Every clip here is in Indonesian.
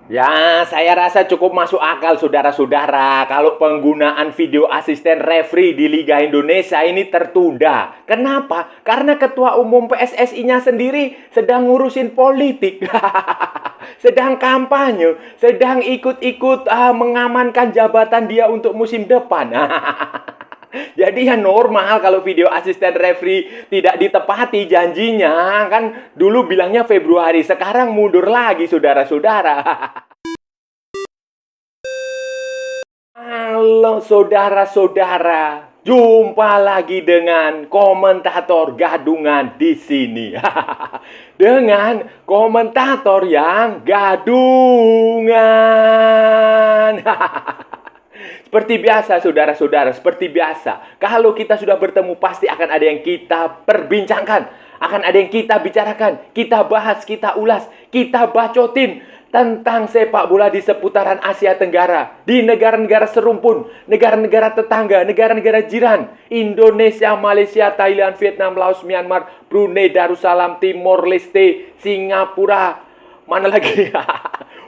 Ya, saya rasa cukup masuk akal saudara-saudara kalau penggunaan video asisten referee di Liga Indonesia ini tertunda. Kenapa? Karena Ketua Umum PSSI-nya sendiri sedang ngurusin politik. Sedang kampanye, sedang ikut-ikut mengamankan jabatan dia untuk musim depan. Jadi ya normal kalau video asisten referee tidak ditepati janjinya. Kan dulu bilangnya Februari, sekarang mundur lagi saudara-saudara. Halo saudara-saudara, jumpa lagi dengan komentator gadungan di sini. Dengan komentator yang gadungan. Seperti biasa saudara-saudara, seperti biasa. Kalau kita sudah bertemu pasti akan ada yang kita perbincangkan, akan ada yang kita bicarakan, kita bahas, kita ulas, kita bacotin tentang sepak bola di seputaran Asia Tenggara, di negara-negara serumpun, negara-negara tetangga, negara-negara jiran, Indonesia, Malaysia, Thailand, Vietnam, Laos, Myanmar, Brunei Darussalam, Timor Leste, Singapura, mana lagi?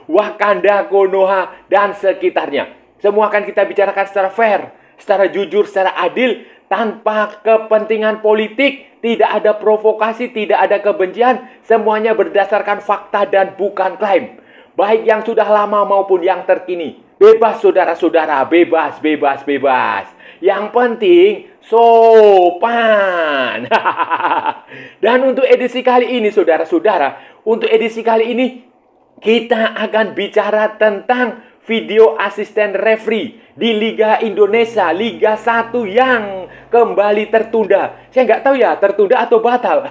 Wakanda, Konoha, dan sekitarnya. Semua akan kita bicarakan secara fair, secara jujur, secara adil, tanpa kepentingan politik, tidak ada provokasi, tidak ada kebencian, semuanya berdasarkan fakta dan bukan klaim. Baik yang sudah lama maupun yang terkini. Bebas saudara-saudara, bebas, bebas, bebas. Yang penting sopan. Dan untuk edisi kali ini saudara-saudara, untuk edisi kali ini kita akan bicara tentang video asisten referee di Liga Indonesia, Liga 1 yang kembali tertunda. Saya nggak tahu ya, tertunda atau batal.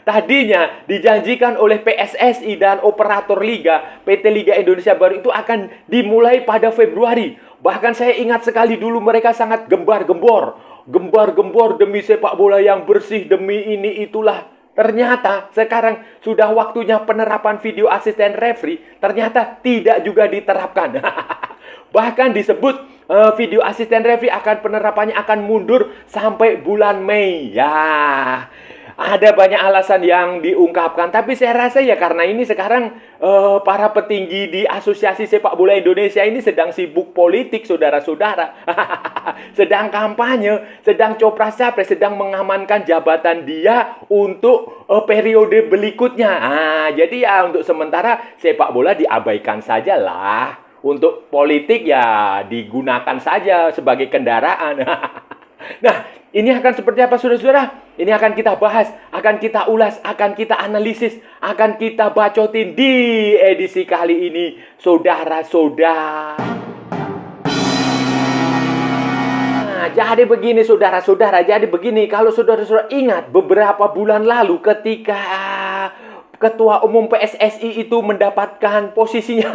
Tadinya dijanjikan oleh PSSI dan operator Liga, PT Liga Indonesia Baru itu akan dimulai pada Februari. Bahkan saya ingat sekali dulu mereka sangat gembar-gembor. Gembar-gembor demi sepak bola yang bersih, demi ini itulah. Ternyata sekarang sudah waktunya penerapan video asisten referee, ternyata tidak juga diterapkan. Bahkan disebut video asisten referee akan penerapannya akan mundur sampai bulan Mei. Ya, ada banyak alasan yang diungkapkan, tapi saya rasa ya karena ini sekarang para petinggi di Asosiasi Sepak Bola Indonesia ini sedang sibuk politik, saudara-saudara. Sedang kampanye, sedang copras-capres, sedang mengamankan jabatan dia untuk periode berikutnya. Jadi ya untuk sementara sepak bola diabaikan sajalah. Untuk politik ya digunakan saja sebagai kendaraan. Nah, ini akan seperti apa saudara-saudara? Ini akan kita bahas, akan kita ulas, akan kita analisis, akan kita bacotin di edisi kali ini, saudara-saudara. Nah, jadi begini saudara-saudara, jadi begini, kalau saudara-saudara ingat beberapa bulan lalu ketika Ketua Umum PSSI itu mendapatkan posisinya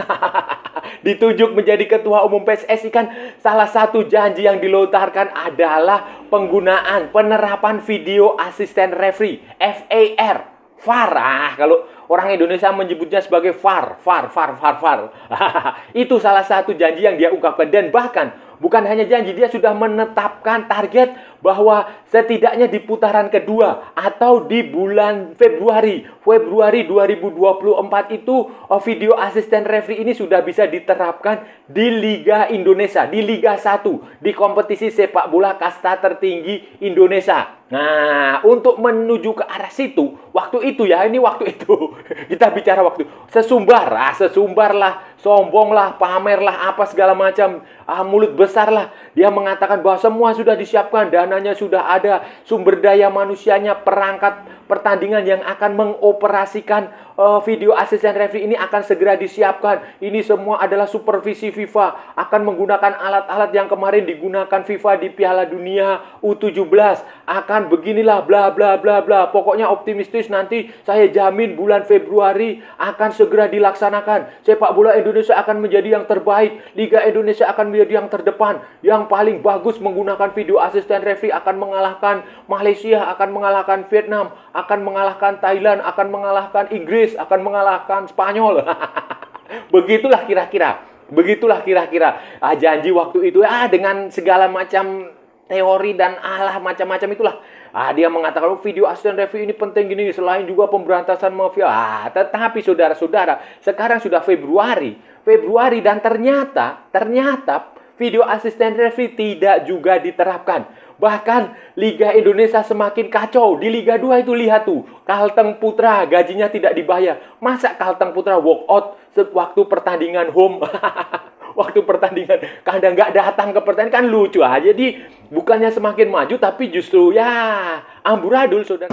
ditunjuk menjadi Ketua Umum PSSI, kan salah satu janji yang dilontarkan adalah penggunaan penerapan video asisten referee VAR. VAR, kalau orang Indonesia menyebutnya sebagai VAR, VAR, VAR, VAR, VAR. Itu salah satu janji yang dia ungkapkan, dan bahkan bukan hanya janji, dia sudah menetapkan target bahwa setidaknya di putaran kedua atau di bulan Februari 2024 itu video asisten referee ini sudah bisa diterapkan di Liga Indonesia, di Liga 1, di kompetisi sepak bola kasta tertinggi Indonesia. Nah, untuk menuju ke arah situ, waktu itu ya, ini waktu itu kita bicara waktu sesumbar lah, sombong lah, pamer lah, apa segala macam, mulut besar lah. Dia mengatakan bahwa semua sudah disiapkan, dananya sudah ada, sumber daya manusianya, perangkat pertandingan yang akan mengoperasikan video asisten referee ini akan segera disiapkan. Ini semua adalah supervisi FIFA, akan menggunakan alat-alat yang kemarin digunakan FIFA di Piala Dunia U17. Akan beginilah bla bla bla bla. Pokoknya optimistis, nanti saya jamin bulan Februari akan segera dilaksanakan. Sepak bola Indonesia akan menjadi yang terbaik, Liga Indonesia akan menjadi yang terdepan, yang paling bagus menggunakan video asisten referee, akan mengalahkan Malaysia, akan mengalahkan Vietnam, akan mengalahkan Thailand, akan mengalahkan Inggris, akan mengalahkan Spanyol. Begitulah kira-kira. Begitulah kira-kira janji waktu itu, dengan segala macam teori dan macam-macam itulah. Dia mengatakan video asisten review ini penting gini, selain juga pemberantasan mafia. Tetapi saudara-saudara, sekarang sudah Februari dan ternyata video asisten review tidak juga diterapkan. Bahkan Liga Indonesia semakin kacau. Di Liga 2 itu lihat tuh, Kalteng Putra gajinya tidak dibayar. Masa Kalteng Putra walk out waktu pertandingan home? Waktu pertandingan kandang nggak datang ke pertandingan, kan lucu aja. Jadi bukannya semakin maju, tapi justru ya amburadul, saudara.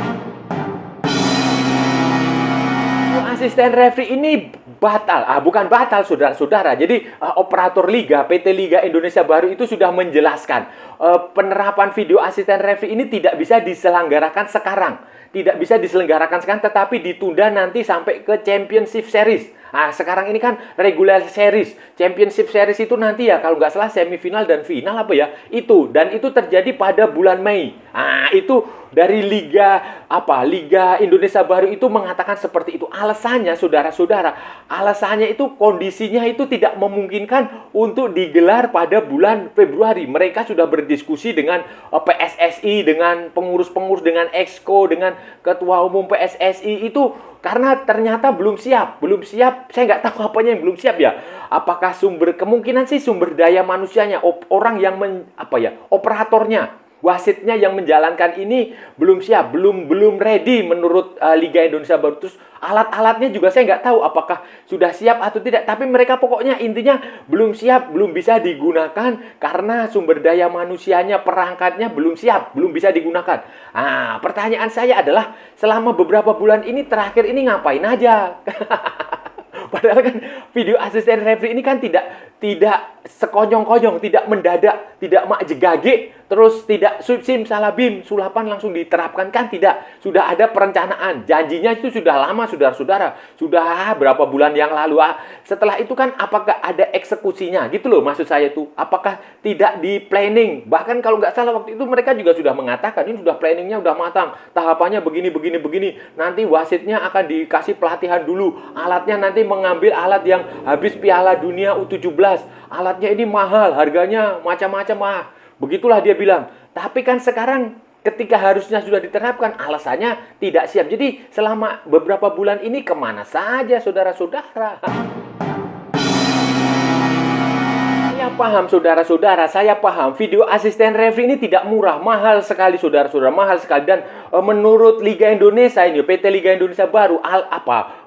Asisten referee ini batal. Bukan batal, saudara-saudara. Jadi operator liga, PT Liga Indonesia Baru itu sudah menjelaskan penerapan video asisten referee ini tidak bisa diselenggarakan sekarang. Tidak bisa diselenggarakan sekarang, tetapi ditunda nanti sampai ke Championship Series. Sekarang ini kan regular series. Championship series itu nanti ya kalau nggak salah semifinal dan final itu. Dan itu terjadi pada bulan Mei. Itu dari Liga Indonesia Baru itu mengatakan seperti itu. Alasannya, saudara-saudara, alasannya itu kondisinya itu tidak memungkinkan untuk digelar pada bulan Februari. Mereka sudah berdiskusi dengan PSSI, dengan pengurus-pengurus, dengan Exco, dengan ketua umum PSSI itu. Karena ternyata belum siap. Saya nggak tahu apanya yang belum siap ya. Apakah kemungkinan sih sumber daya manusianya, orang yang operatornya, wasitnya yang menjalankan ini belum siap, belum ready menurut Liga Indonesia Baru. Terus alat-alatnya juga saya nggak tahu apakah sudah siap atau tidak. Tapi mereka pokoknya intinya belum siap, belum bisa digunakan karena sumber daya manusianya, perangkatnya belum siap, belum bisa digunakan. Pertanyaan saya adalah selama beberapa bulan ini terakhir ini ngapain aja? Padahal kan video asisten referee ini kan tidak sekonyong-konyong, tidak mendadak, tidak makjegage, terus tidak simsalabim, sulapan langsung diterapkan, kan tidak. Sudah ada perencanaan, janjinya itu sudah lama, saudara-saudara. Sudah berapa bulan yang lalu. Setelah itu kan apakah ada eksekusinya? Gitu loh maksud saya tuh. Apakah tidak di planning? Bahkan kalau nggak salah waktu itu mereka juga sudah mengatakan, ini sudah planningnya udah matang. Tahapannya begini. Nanti wasitnya akan dikasih pelatihan dulu. Alatnya nanti mengambil alat yang habis Piala Dunia U17. Alatnya ini mahal, harganya macam-macam. Begitulah dia bilang. Tapi kan sekarang ketika harusnya sudah diterapkan, alasannya tidak siap. Jadi selama beberapa bulan ini kemana saja saudara-saudara? Saya paham saudara-saudara, saya paham video asisten referee ini tidak murah, mahal sekali saudara-saudara, mahal sekali. Dan menurut Liga Indonesia ini, PT Liga Indonesia Baru,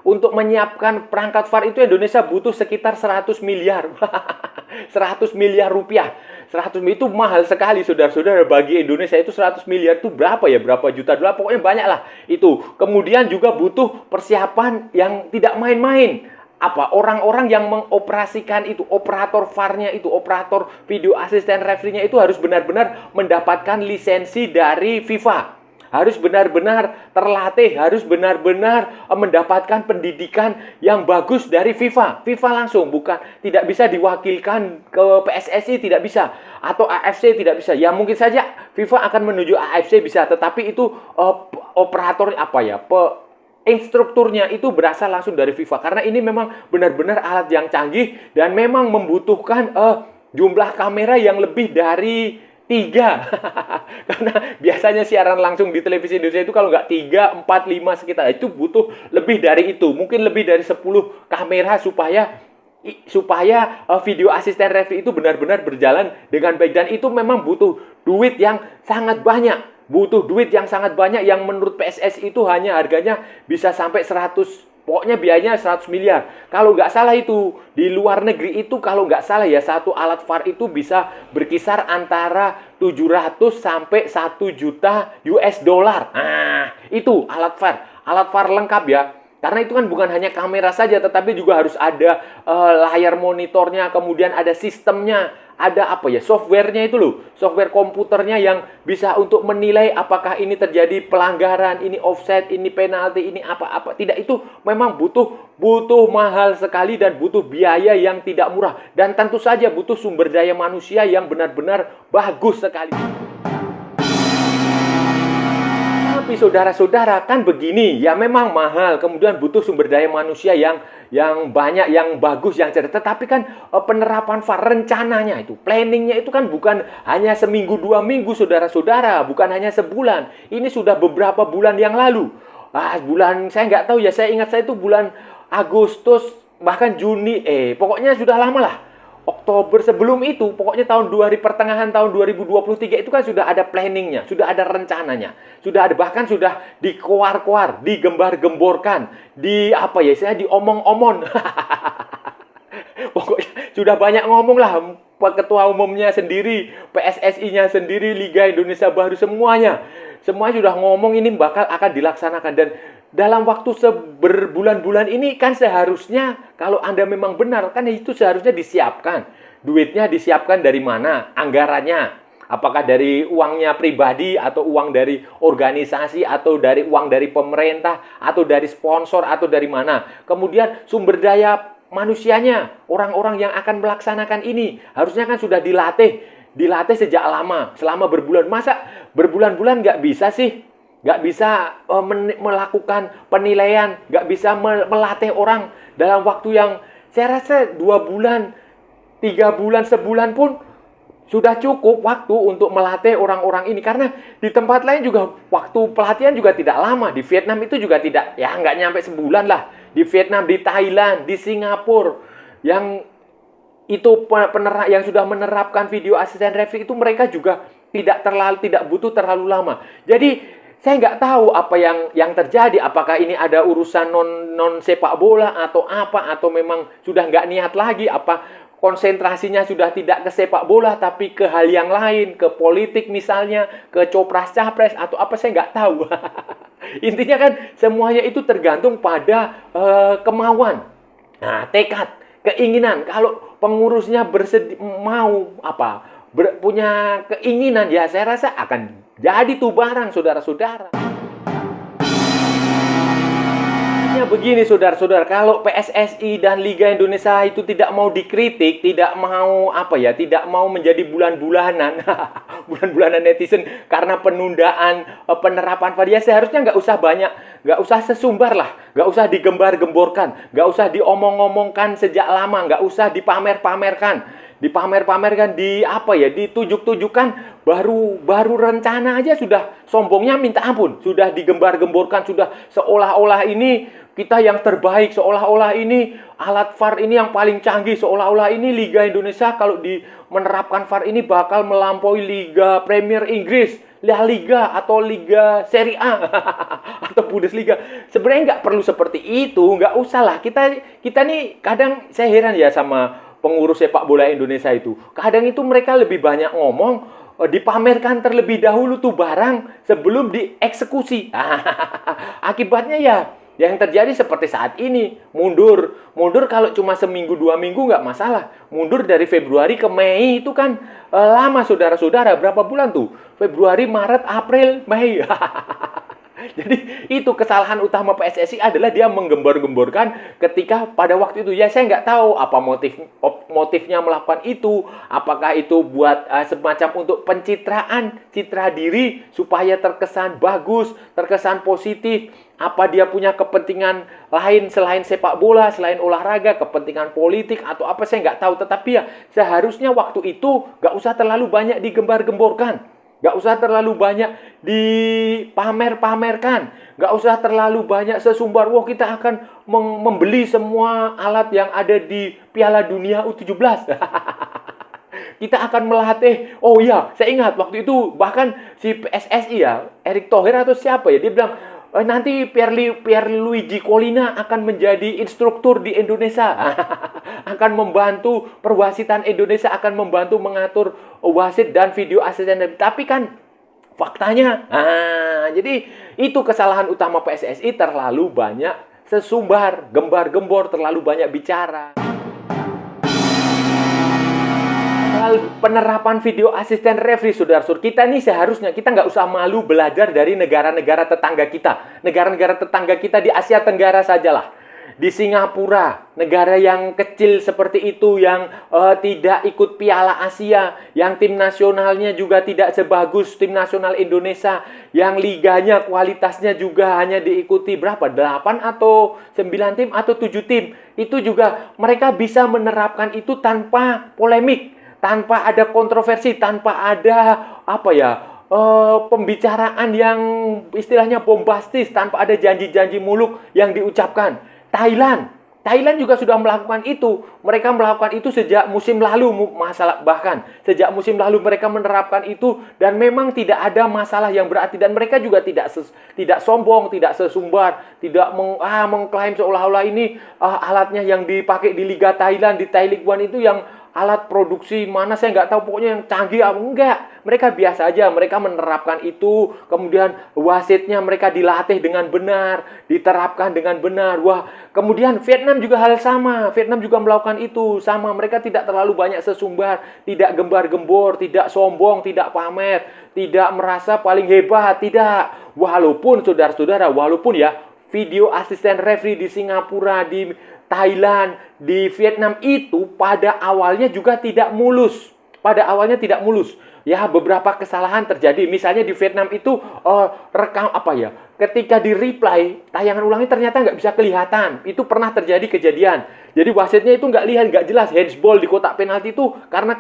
untuk menyiapkan perangkat VAR itu Indonesia butuh sekitar 100 miliar. 100 miliar rupiah. 100 miliar itu mahal sekali saudara-saudara. Bagi Indonesia itu 100 miliar itu berapa ya? Berapa juta dolar? Pokoknya banyak lah itu. Kemudian juga butuh persiapan yang tidak main-main. Orang-orang yang mengoperasikan itu, operator VAR-nya itu, operator video asisten referee-nya itu harus benar-benar mendapatkan lisensi dari FIFA. Harus benar-benar terlatih, harus benar-benar mendapatkan pendidikan yang bagus dari FIFA. FIFA langsung, tidak bisa diwakilkan ke PSSI, tidak bisa, atau AFC tidak bisa. Ya mungkin saja FIFA akan menuju AFC bisa, tetapi itu operator instrukturnya itu berasal langsung dari FIFA. Karena ini memang benar-benar alat yang canggih dan memang membutuhkan jumlah kamera yang lebih dari 3. Karena biasanya siaran langsung di televisi Indonesia itu kalau nggak 3, 4, 5 sekitar itu butuh lebih dari itu. Mungkin lebih dari 10 kamera supaya video asisten referee itu benar-benar berjalan dengan baik. Dan itu memang butuh duit yang sangat banyak. Yang menurut PSSI itu hanya harganya bisa sampai 100. Pokoknya biayanya 100 miliar. Kalau nggak salah itu, di luar negeri itu kalau nggak salah ya, satu alat VAR itu bisa berkisar antara 700 sampai 1 juta US dollar. Itu alat VAR. Alat VAR lengkap ya. Karena itu kan bukan hanya kamera saja, tetapi juga harus ada layar monitornya, kemudian ada sistemnya, ada softwarenya itu loh, software komputernya yang bisa untuk menilai apakah ini terjadi pelanggaran, ini offset, ini penalti, ini apa-apa. Tidak, itu memang butuh mahal sekali dan butuh biaya yang tidak murah. Dan tentu saja butuh sumber daya manusia yang benar-benar bagus sekali. Tapi saudara-saudara, kan begini, ya memang mahal, kemudian butuh sumber daya manusia yang banyak, yang bagus, yang cerdas. Tetapi kan penerapan VAR rencananya itu, planningnya itu kan bukan hanya seminggu, 2 minggu, saudara-saudara, bukan hanya sebulan. Ini sudah beberapa bulan yang lalu. Bulan, saya nggak tahu ya, saya ingat saya itu bulan Agustus, bahkan Juni, pokoknya sudah lama lah. Oktober sebelum itu, pokoknya pertengahan tahun 2023 itu kan sudah ada planningnya, sudah ada rencananya, sudah ada, bahkan sudah dikoar-koar, digembar-gemborkan, saya diomong-omong. Pokoknya sudah banyak ngomong lah, ketua umumnya sendiri, PSSI-nya sendiri, Liga Indonesia Baru, semuanya sudah ngomong ini bakal akan dilaksanakan. Dan dalam waktu berbulan-bulan ini kan seharusnya, kalau Anda memang benar, kan itu seharusnya disiapkan. Duitnya disiapkan dari mana? Anggarannya. Apakah dari uangnya pribadi, atau uang dari organisasi, atau dari uang dari pemerintah, atau dari sponsor, atau dari mana? Kemudian sumber daya manusianya, orang-orang yang akan melaksanakan ini, harusnya kan sudah dilatih sejak lama, selama berbulan. Masa berbulan-bulan nggak bisa sih? Nggak bisa melakukan penilaian, nggak bisa melatih orang dalam waktu yang, saya rasa 2 bulan, 3 bulan, sebulan pun sudah cukup waktu untuk melatih orang-orang ini. Karena di tempat lain juga waktu pelatihan juga tidak lama. Di Vietnam itu juga tidak, ya nggak nyampe sebulan lah. Di Vietnam, di Thailand, di Singapura, yang itu yang sudah menerapkan video asisten referee itu, mereka juga tidak butuh terlalu lama. Jadi saya nggak tahu apa yang terjadi. Apakah ini ada urusan non sepak bola atau apa, atau memang sudah nggak niat lagi, apa konsentrasinya sudah tidak ke sepak bola tapi ke hal yang lain, ke politik misalnya, ke copras-capres atau apa, saya nggak tahu. Intinya kan semuanya itu tergantung pada kemauan, tekad, keinginan. Kalau pengurusnya punya keinginan, ya saya rasa akan jadi tuh barang, saudara-saudara. Begini saudara-saudara, kalau PSSI dan Liga Indonesia itu tidak mau dikritik, tidak mau menjadi bulan-bulanan bulan-bulanan netizen karena penundaan penerapan VAR, ya seharusnya nggak usah sesumbar lah, nggak usah digembar-gemborkan, nggak usah diomong-omongkan sejak lama, nggak usah dipamer-pamerkan, ditujuk-tujukan. Baru rencana aja sudah sombongnya minta ampun, sudah digembar-gemborkan, sudah seolah-olah ini kita yang terbaik, seolah-olah ini alat VAR ini yang paling canggih, seolah-olah ini Liga Indonesia kalau menerapkan VAR ini bakal melampaui Liga Premier Inggris, La Liga, atau Liga Serie A atau Bundesliga. Sebenarnya nggak perlu seperti itu, nggak usah lah. Kita nih kadang saya heran ya sama pengurus sepak bola Indonesia itu. Kadang itu mereka lebih banyak ngomong, dipamerkan terlebih dahulu tuh barang sebelum dieksekusi. Akibatnya ya yang terjadi seperti saat ini, mundur kalau cuma seminggu 2 minggu nggak masalah. Mundur dari Februari ke Mei itu kan lama, saudara-saudara. Berapa bulan tuh? Februari, Maret, April, Mei. Jadi itu kesalahan utama PSSI adalah dia menggembar-gemborkan ketika pada waktu itu. Ya saya nggak tahu apa motifnya melakukan itu. Apakah itu buat semacam untuk citra diri supaya terkesan bagus, terkesan positif. Apa dia punya kepentingan lain selain sepak bola, selain olahraga, kepentingan politik atau apa, saya nggak tahu. Tetapi ya seharusnya waktu itu nggak usah terlalu banyak digembar-gemborkan. Nggak usah terlalu banyak dipamer-pamerkan. Nggak usah terlalu banyak sesumbar. Wah, kita akan membeli semua alat yang ada di Piala Dunia U17. Kita akan melatih. Oh iya, saya ingat waktu itu bahkan si PSSI ya, Erick Thohir atau siapa ya, dia bilang, nanti Pierluigi Collina akan menjadi instruktur di Indonesia. Akan membantu perwasitan Indonesia, akan membantu mengatur wasit dan video asisten. Tapi kan faktanya, jadi itu kesalahan utama PSSI, terlalu banyak sesumbar, gembar-gembor, terlalu banyak bicara. Penerapan video asisten referee, saudara-saudara, kita ini seharusnya kita nggak usah malu belajar dari negara-negara tetangga kita. Negara-negara tetangga kita di Asia Tenggara sajalah. di Singapura, negara yang kecil seperti itu, yang tidak ikut Piala Asia, yang tim nasionalnya juga tidak sebagus tim nasional Indonesia, yang liganya kualitasnya juga hanya diikuti berapa? 8 atau 9 tim atau 7 tim. Itu juga mereka bisa menerapkan itu tanpa polemik, tanpa ada kontroversi, tanpa ada pembicaraan yang istilahnya bombastis, tanpa ada janji-janji muluk yang diucapkan. Thailand juga sudah melakukan itu. Mereka melakukan itu sejak musim lalu, bahkan sejak musim lalu mereka menerapkan itu, dan memang tidak ada masalah yang berarti, dan mereka juga tidak sombong, tidak sesumbar, tidak mengklaim seolah-olah ini alatnya yang dipakai di Liga Thailand, di Thai League One itu yang alat produksi mana saya nggak tahu, pokoknya yang canggih apa enggak. Mereka biasa aja, mereka menerapkan itu, kemudian wasitnya mereka dilatih dengan benar, diterapkan dengan benar. Wah, kemudian Vietnam juga hal sama, Vietnam juga melakukan itu sama. Mereka tidak terlalu banyak sesumbar, tidak gembar-gembor, tidak sombong, tidak pamer, tidak merasa paling hebat, tidak. Walaupun saudara-saudara, walaupun ya video asisten referee di Singapura, di Thailand, di Vietnam itu pada awalnya juga tidak mulus. Pada awalnya tidak mulus. Ya, beberapa kesalahan terjadi. Misalnya di Vietnam itu ketika di replay tayangan ulangnya ternyata nggak bisa kelihatan. Itu pernah terjadi kejadian. Jadi wasitnya itu nggak lihat, nggak jelas handsball di kotak penalti itu karena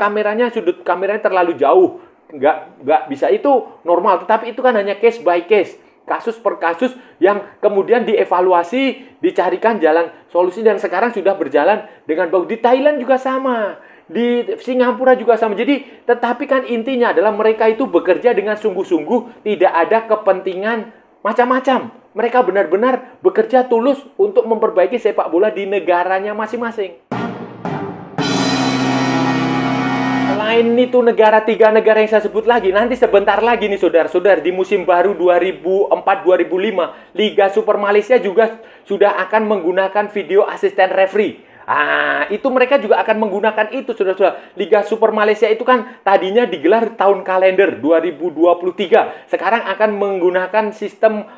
sudut kameranya terlalu jauh. Nggak bisa, itu normal. Tetapi itu kan hanya case by case, kasus per kasus yang kemudian dievaluasi, dicarikan jalan solusi, dan sekarang sudah berjalan dengan bagus. Di Thailand juga sama, di Singapura juga sama. Jadi, tetapi kan intinya adalah mereka itu bekerja dengan sungguh-sungguh, tidak ada kepentingan macam-macam. Mereka benar-benar bekerja tulus untuk memperbaiki sepak bola di negaranya masing-masing. Selain itu tiga negara yang saya sebut lagi, nanti sebentar lagi nih saudara-saudara, di musim baru 2004-2005, Liga Super Malaysia juga sudah akan menggunakan video asisten referee. Itu mereka juga akan menggunakan itu, saudara-saudara. Liga Super Malaysia itu kan tadinya digelar tahun kalender 2023. Sekarang akan menggunakan sistem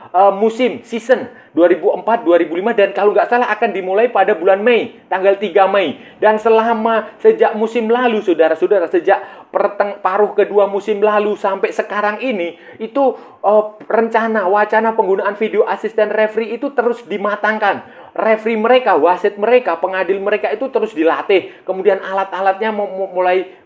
season 2004-2005, dan kalau nggak salah akan dimulai pada bulan Mei, tanggal 3 Mei. Dan sejak musim lalu, saudara-saudara, sejak paruh kedua musim lalu sampai sekarang ini, itu wacana penggunaan video asisten referee itu terus dimatangkan. Referee mereka, wasit mereka, pengadil mereka itu terus dilatih. Kemudian alat-alatnya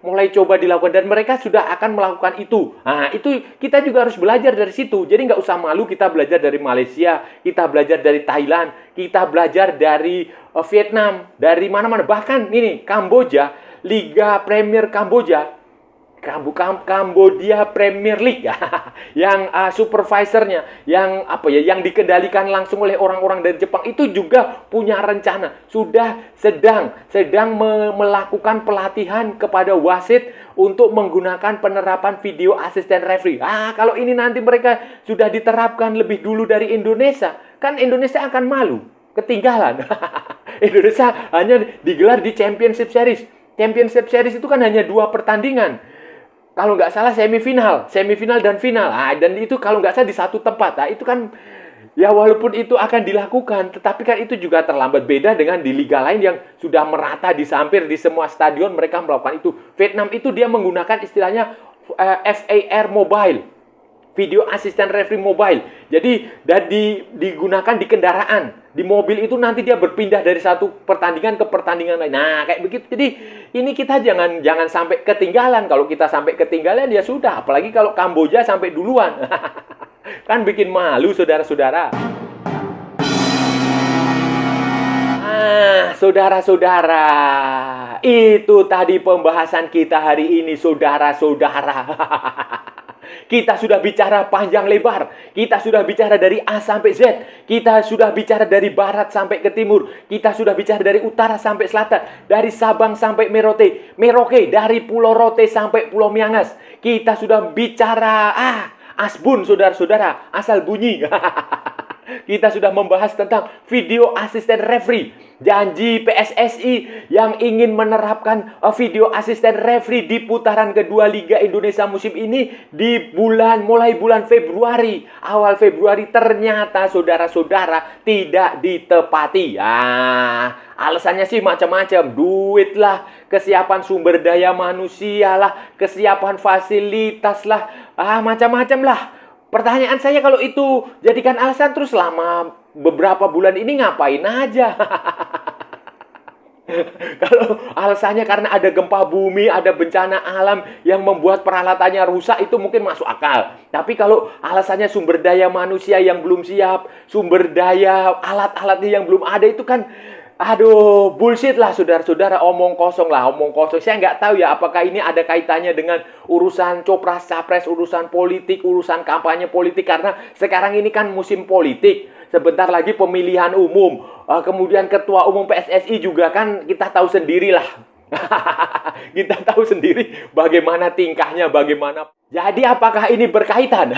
mulai coba dilakukan, dan mereka sudah akan melakukan itu. Itu kita juga harus belajar dari situ. Jadi nggak usah malu kita belajar dari Malaysia, kita belajar dari Thailand, kita belajar dari Vietnam, dari mana-mana. Bahkan ini Kamboja, Liga Premier Kamboja, Cambodia Premier League yang supervisornya yang dikendalikan langsung oleh orang-orang dari Jepang itu juga punya rencana, sudah sedang melakukan pelatihan kepada wasit untuk menggunakan penerapan video asisten referee. Kalau ini nanti mereka sudah diterapkan lebih dulu dari Indonesia, kan Indonesia akan malu, ketinggalan. Indonesia hanya digelar di Championship Series. Championship Series itu kan hanya 2 pertandingan. Kalau nggak salah semifinal dan final. Dan itu kalau nggak salah di satu tempat. Itu kan, ya walaupun itu akan dilakukan, tetapi kan itu juga terlambat. Beda dengan di liga lain yang sudah merata hampir di semua stadion mereka melakukan itu. Vietnam itu dia menggunakan istilahnya VAR mobile, video asisten referee mobile. Jadi digunakan di kendaraan. Di mobil itu nanti dia berpindah dari satu pertandingan ke pertandingan lain. Kayak begitu. Jadi ini kita jangan sampai ketinggalan. Kalau kita sampai ketinggalan ya sudah. Apalagi kalau Kamboja sampai duluan. Kan bikin malu, saudara-saudara. Saudara-saudara, itu tadi pembahasan kita hari ini, saudara-saudara. Kita sudah bicara panjang lebar. Kita sudah bicara dari A sampai Z. Kita sudah bicara dari barat sampai ke timur. Kita sudah bicara dari utara sampai selatan. Dari Sabang sampai Merauke. Dari Pulau Rote sampai Pulau Miangas. Kita sudah bicara Asbun, saudara-saudara. Asal bunyi. Kita sudah membahas tentang video asisten referee. Janji PSSI yang ingin menerapkan video asisten referee di putaran kedua Liga Indonesia musim ini di mulai bulan Februari. Awal Februari ternyata saudara-saudara tidak ditepati. Alasannya sih macam-macam. Duit lah, kesiapan sumber daya manusia lah, kesiapan fasilitas lah, macam-macam lah. Pertanyaan saya, kalau itu jadikan alasan, terus selama beberapa bulan ini ngapain aja? Kalau alasannya karena ada gempa bumi, ada bencana alam yang membuat peralatannya rusak, itu mungkin masuk akal. Tapi kalau alasannya sumber daya manusia yang belum siap, sumber daya alat-alatnya yang belum ada, itu kan aduh, bullshit lah saudara-saudara, omong kosong lah, omong kosong. Saya nggak tahu ya apakah ini ada kaitannya dengan urusan copras-capres, urusan politik, urusan kampanye politik. Karena sekarang ini kan musim politik. Sebentar lagi pemilihan umum. Kemudian ketua umum PSSI juga kan kita tahu sendirilah. Kita tahu sendiri bagaimana tingkahnya, bagaimana. Jadi apakah ini berkaitan?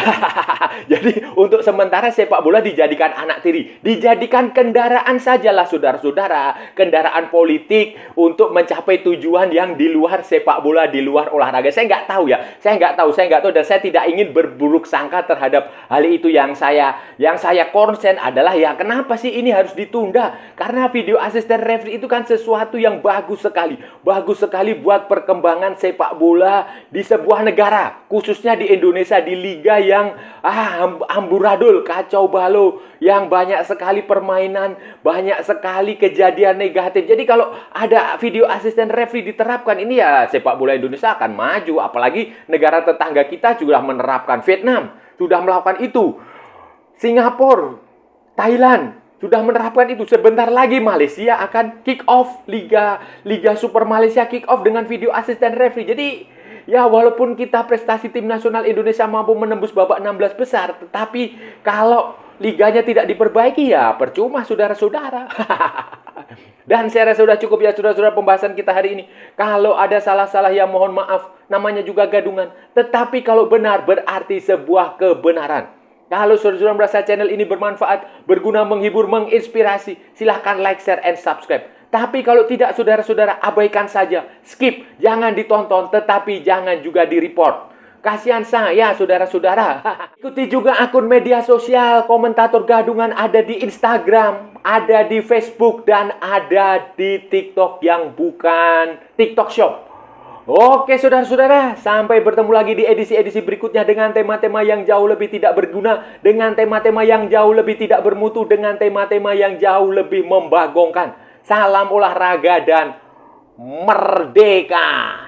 Jadi untuk sementara sepak bola dijadikan anak tiri, dijadikan kendaraan sajalah saudara-saudara, kendaraan politik untuk mencapai tujuan yang di luar sepak bola, di luar olahraga. Saya nggak tahu ya, saya nggak tahu dan saya tidak ingin berburuk sangka terhadap hal itu. Yang saya concern adalah ya kenapa sih ini harus ditunda? Karena video asisten referee itu kan sesuatu yang bagus sekali buat perkembangan sepak bola di sebuah negara, khususnya di Indonesia, di liga yang amburadul, kacau balau, yang banyak sekali permainan, banyak sekali kejadian negatif. Jadi kalau ada video asisten referee diterapkan, ini ya sepak bola Indonesia akan maju. Apalagi negara tetangga kita juga menerapkan. Vietnam sudah melakukan itu, Singapura, Thailand sudah menerapkan itu. Sebentar lagi Malaysia akan kick off, Liga Super Malaysia kick off dengan video asisten referee. Jadi ya walaupun kita prestasi tim nasional Indonesia mampu menembus babak 16 besar, tetapi kalau liganya tidak diperbaiki ya percuma saudara-saudara. Dan saya rasa sudah cukup ya saudara-saudara pembahasan kita hari ini. Kalau ada salah-salah ya mohon maaf, namanya juga gadungan. Tetapi kalau benar berarti sebuah kebenaran. Kalau saudara-saudara merasa channel ini bermanfaat, berguna, menghibur, menginspirasi, silahkan like, share, and subscribe. Tapi kalau tidak saudara-saudara, abaikan saja, skip, jangan ditonton, tetapi jangan juga di-report. Kasihan saya saudara-saudara. Ikuti juga akun media sosial Komentator Gadungan, ada di Instagram, ada di Facebook, dan ada di TikTok yang bukan TikTok Shop. Oke saudara-saudara, sampai bertemu lagi di edisi-edisi berikutnya dengan tema-tema yang jauh lebih tidak berguna, dengan tema-tema yang jauh lebih tidak bermutu, dengan tema-tema yang jauh lebih membagongkan. Salam olahraga dan merdeka!